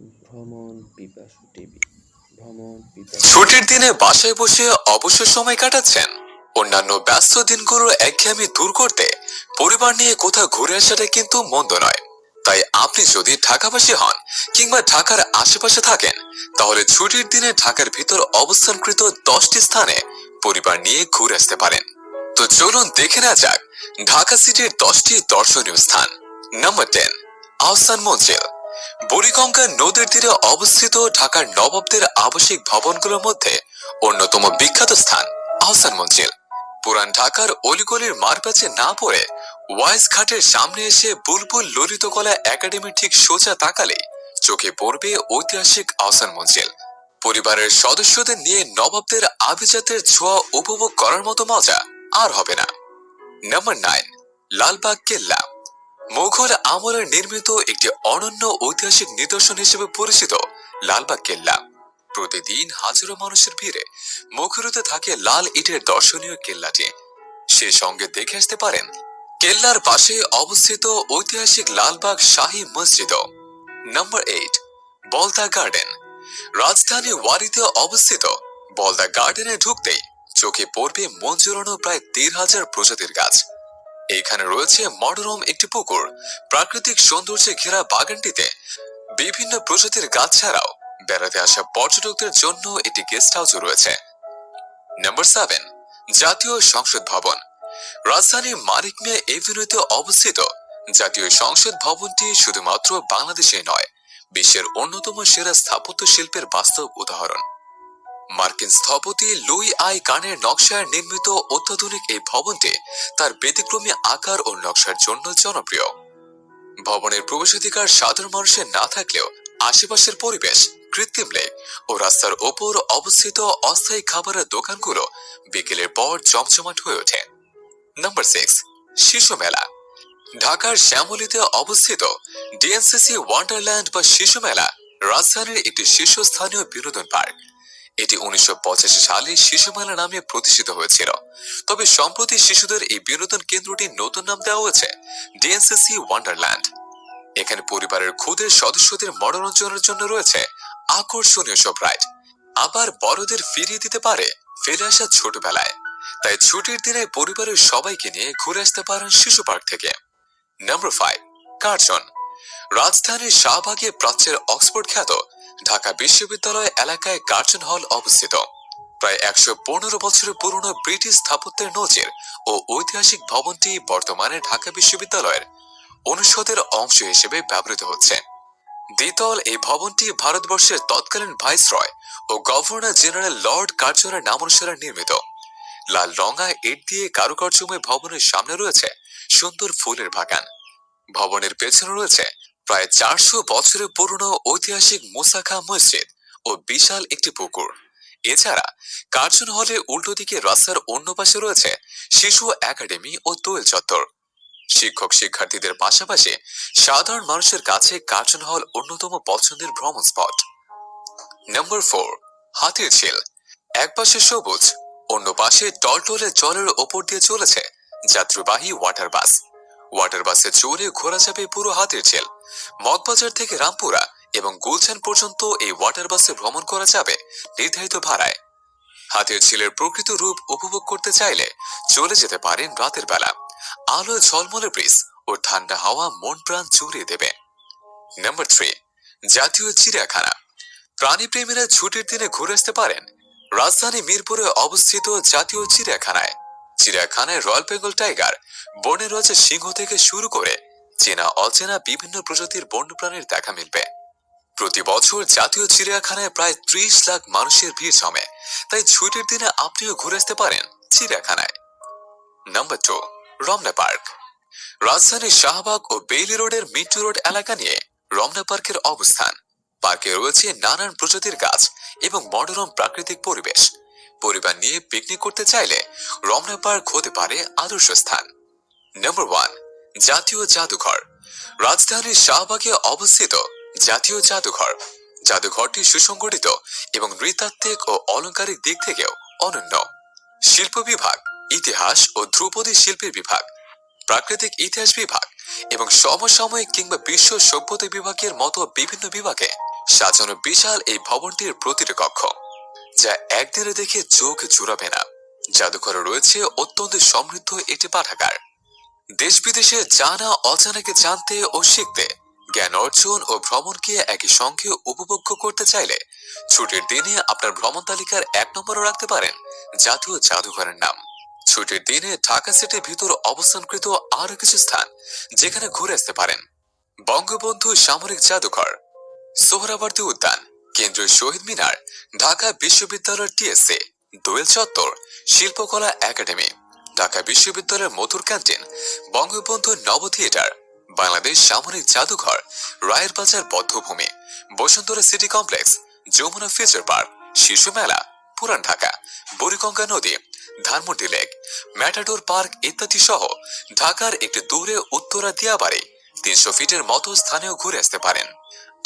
ভ্রমণ পিপাসু টিভি ভ্রমণ পিপাসু ছুটির দিনে বাসায় বসে অবসর সময় কাটাচ্ছেন? অন্যান্য ব্যস্ত দিনগুলোর একঘেয়েমি দূর করতে পরিবার নিয়ে কোথাও ঘুরে আসাটা কিন্তু মন্দ নয়। তাই আপনি যদি ঢাকাবাসী হন কিংবা ঢাকার আশেপাশে থাকেন, তাহলে ছুটির দিনে ঢাকার ভিতর অবস্থানকৃত 10টি স্থানে পরিবার নিয়ে ঘুরে আসতে পারেন। তো চলুন দেখে নেওয়া যাক ঢাকা সিটির 10টি দর্শনীয় স্থান। নাম্বার 10, আহসান মঞ্জিল। বুড়িগঙ্গা নদীর তীরে অবস্থিত ঢাকার নবাবদের আবাসিক ভবনগুলোর মধ্যে অন্যতম বিখ্যাত স্থান আহসান মঞ্জিল। পুরান ঢাকার অলিগলির মারপ্যাচে না পড়ে ওয়াইজ ঘাটের সামনে এসে বুলবুল ললিত কলা একাডেমির ঠিক সোজা তাকালে চোখে পড়বে ঐতিহাসিক আহসান মঞ্জিল। পরিবারের সদস্যদের নিয়ে নবাবদের আভিজাতের ছোঁয়া উপভোগ করার মতো মজা আর হবে না। নাম্বার 9, লালবাগ কেল্লা। মুঘল আমলে নির্মিত একটি অনন্য ঐতিহাসিক নিদর্শন হিসেবে পরিচিত লালবাগ কেল্লা। প্রতিদিন হাজারো মানুষের ভিড়ে মুখরিত থাকে লাল ইটের দর্শনীয় কেল্লাটি। সে সঙ্গে দেখে আসতে পারেন কেল্লার পাশে অবস্থিত ঐতিহাসিক লালবাগ শাহী মসজিদ। নাম্বার 8, বলদা গার্ডেন। রাজধানী ওয়ারিতে অবস্থিত বলদা গার্ডেনে ঢুকতেই চোখে পড়বে মন জুড়ানো প্রায় 1,500 প্রজাতির গাছ। এখানে রয়েছে মনোরম একটি পুকুর, প্রাকৃতিক সৌন্দর্যে ঘেরা বাগানটিতে বিভিন্ন প্রজাতির গাছ ছাড়াও বেড়াতে আসা পর্যটকদের জন্য একটি গেস্ট হাউসও রয়েছে। নাম্বার 7, জাতীয় সংসদ ভবন। রাজধানীর মানিক মিয়া এভিনিউতে অবস্থিত জাতীয় সংসদ ভবনটি শুধুমাত্র বাংলাদেশে নয়, বিশ্বের অন্যতম সেরা স্থাপত্য শিল্পের বাস্তব উদাহরণ। মার্কিন স্থপতি লুই আই কানের নকশায় নির্মিত অত্যাধুনিক এই ভবনটি তার ব্যতিক্রমী আকার ও নকশার জন্য জনপ্রিয়। ভবনের প্রবেশাধিকার সাধারণ মানুষের না থাকলেও আশেপাশের পরিবেশ, কৃত্রিম লেক ও রাস্তার ওপর অবস্থিত অস্থায়ী খাবারের দোকানগুলো বিকেলের পর জমজমাট হয়ে ওঠে। নাম্বার 6, শিশু মেলা। ঢাকার শ্যামলীতে অবস্থিত ডিএনসিসি ওয়ান্ডারল্যান্ড বা শিশু মেলা রাজধানীর একটি শীর্ষস্থানীয় বিনোদন পার্ক। এটি 1985 সালে শিশু মেলা নামে প্রতিষ্ঠিত হয়েছিল, তবে সম্প্রতি শিশুদের এই বিনোদন কেন্দ্রটির নতুন নাম দেওয়া হয়েছে ডিএনসিসি ওয়ান্ডারল্যান্ড। এখানে পরিবারের ক্ষুদে সদস্যদের মনোরঞ্জনের জন্য রয়েছে আকর্ষণীয় সব রাইড, আবার বড়দের ফিরিয়ে দিতে পারে ফেলে আসা ছোটবেলায়। তাই ছুটির দিনে পরিবারের সবাইকে নিয়ে ঘুরে আসতে পারেন শিশু পার্ক থেকে। Number 5, Curzon. রাজধানীর শাহবাগে প্রাচ্যের অক্সফোর্ড খ্যাত ঢাকা বিশ্ববিদ্যালয় এলাকায় কার্জন হল অবস্থিত। প্রায় 115 বছরের পুরনো ব্রিটিশ স্থাপত্যের নজির ও ঐতিহাসিক ভবনটি বর্তমানে ঢাকা বিশ্ববিদ্যালয়ের অনুষদের অংশ হিসেবে ব্যবহৃত হচ্ছে। দ্বিতল এই ভবনটি ভারতবর্ষের তৎকালীন ভাইসরয় ও গভর্নর জেনারেল লর্ড কার্জনের নামানুসারে নির্মিত। লাল রঙা ইট দিয়ে কারুকার্যময় ভবনের সামনে রয়েছে সুন্দর ফুলের বাগান। ভবনের পেছনে রয়েছে প্রায় 400 বছরের পুরনো ঐতিহাসিক মুসা মসজিদ ও বিশাল একটি পুকুর। এছাড়া কার্জন হলের উল্টো দিকে রাস্তার অন্য পাশে রয়েছে শিশু একাডেমি ও দোয়েল চত্বর। শিক্ষক শিক্ষার্থীদের পাশাপাশি সাধারণ মানুষের কাছে কার্জন হল অন্যতম পছন্দের ভ্রমণ স্পট। নাম্বার 4, হাতির ঝিল। এক পাশে সবুজ, অন্য পাশে টলটলে জলের ওপর দিয়ে চলেছে যাত্রীবাহী ওয়াটার বাস। ওয়াটার বাসে চড়ে ঘোরা যাবে পুরো হাতির ঝিল। মগবাজার থেকে রামপুরা এবং গুলশান পর্যন্ত এই ওয়াটার বাসে ভ্রমণ করা যাবে নির্ধারিত ভাড়ায়। হাতির ঝিলের প্রকৃত রূপ উপভোগ করতে চাইলে চলে যেতে পারেন রাতের বেলা। আলো ঝলমলে ব্রিজ ও ঠান্ডা হাওয়া মন প্রাণ জুড়িয়ে দেবে। নাম্বার 3, জাতীয় চিড়িয়াখানা। প্রাণীপ্রেমীরা ছুটির দিনে ঘুরে আসতে পারেন রাজধানী মিরপুরে অবস্থিত জাতীয় চিড়িয়াখানায়। চিড়িয়াখানায় রয়্যাল বেঙ্গল টাইগার, বনের রাজা সিংহ থেকে শুরু করে চেনা অচেনা বিভিন্ন প্রজাতির বন্যপ্রাণীর দেখা মিলবে। প্রতি বছর জাতীয় চিড়িয়াখানায় প্রায় 30 লাখ মানুষের ভিড় জমে, তাই ছুটির দিনে আপনিও ঘুরে আসতে পারেন চিড়িয়াখানায়। Number 2, Ramna park. রাজধানীর শাহবাগ ও বেইলি রোডের মিন্টু রোড এলাকা নিয়ে রমনা পার্কের অবস্থান। পার্কে রয়েছে নানান প্রজাতির গাছ এবং মনোরম প্রাকৃতিক পরিবেশ। পরিবার নিয়ে পিকনিক করতে চাইলে রমনা পার্ক হতে পারে আদর্শ স্থান। নাম্বার 1, জাতীয় জাদুঘর। রাজধানীর শাহবাগে অবস্থিত জাতীয় জাদুঘর। জাদুঘরটি সুসংগঠিত এবং নৃতাত্ত্বিক ও অলংকারিক দিক থেকেও অনন্য। শিল্প বিভাগ, ইতিহাস ও ধ্রুপদী শিল্পের বিভাগ, প্রাকৃতিক ইতিহাস বিভাগ এবং সমসাময়িক কিংবা বিশ্ব সভ্যতা বিভাগের মতো বিভিন্ন বিভাগে সাজানো বিশাল এই ভবনটির প্রতিটি কক্ষ, যা একদিনে দেখে চোখ জুড়াবে না। জাদুঘরে রয়েছে অত্যন্ত সমৃদ্ধ একটি পাঠাগার, দেশ বিদেশে জানা অজানাকে জানতে ও শিখতে, জ্ঞান অর্জন ও ভ্রমণকে একই সঙ্গে উপভোগ করতে চাইলে ছুটির দিনে আপনার ভ্রমণ তালিকার 1 নম্বরে রাখতে পারেন জাতীয় জাদুঘরের নাম। ছুটির দিনে ঢাকা সিটির ভিতর অবস্থানকৃত আরো কিছু স্থান যেখানে ঘুরে আসতে পারেন: বঙ্গবন্ধু সামরিক জাদুঘর, সোহরাওয়ার্দী উদ্যান, কেন্দ্রীয় শহীদ মিনার, ঢাকা বিশ্ববিদ্যালয়ের টিএসসি, দোয়েল চত্বর, শিল্পকলা একাডেমি, ঢাকা বিশ্ববিদ্যালয়ের মধুর ক্যান্টিন, বঙ্গবন্ধু নব থিয়েটার, বাংলাদেশ সামরিক জাদুঘর, রায়ের বাজার বদ্ধভূমি, Bashundhara city complex, Jamuna future park, Shishu Mela, পুরান ঢাকা, বুড়িগঙ্গা নদী, ধানমন্ডি লেক, ম্যাটাডোর পার্ক ইত্যাদি সহ ঢাকার একটি দূরে উত্তরা দিয়াবাড়ি 300 ফিটের মতো স্থানেও ঘুরে আসতে পারেন।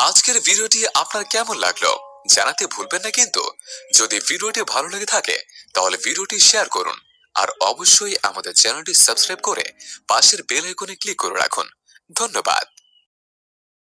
আজকের ভিডিওটি আপনার কেমন লাগলো জানাতে ভুলবেন না কিন্তু। যদি ভিডিওটি ভালো লেগে থাকে তাহলে ভিডিওটি শেয়ার করুন, আর অবশ্যই আমাদের চ্যানেলটি সাবস্ক্রাইব করে পাশের বেল আইকনে ক্লিক করে রাখুন। ধন্যবাদ।